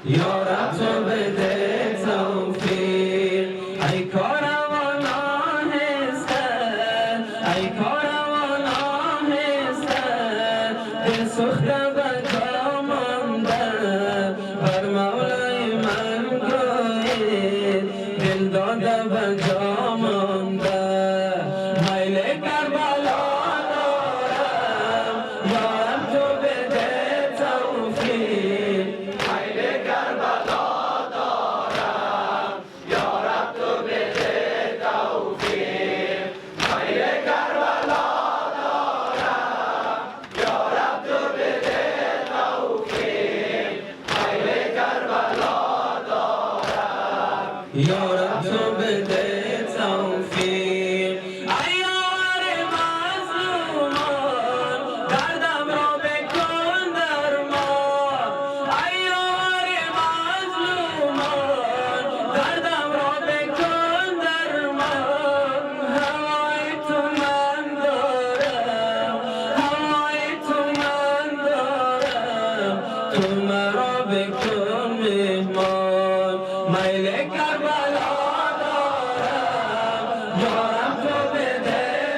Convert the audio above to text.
یا رب تو بده توفیق. ای کاروان آهسته، ای کاروان آهسته، دل سوخته به جا مانده، بر مولای من گویید دل داده به جا مانده. میل کربلا دارم، یا رب تو بده توفیق. میل کربلا دارم، یا رب تو بده توفیق. میل کربلا دارم، یا رب تو بده توفیق. میل کربلا دارم، یا رب تو بده توفیق. ایار مظلومان دردم را بکن درمان. ایار مظلومان دردم را بکن درمان. هوای تو من دارم، هوای تو من دارم، تو مرا بکن مهمان. میل کربلا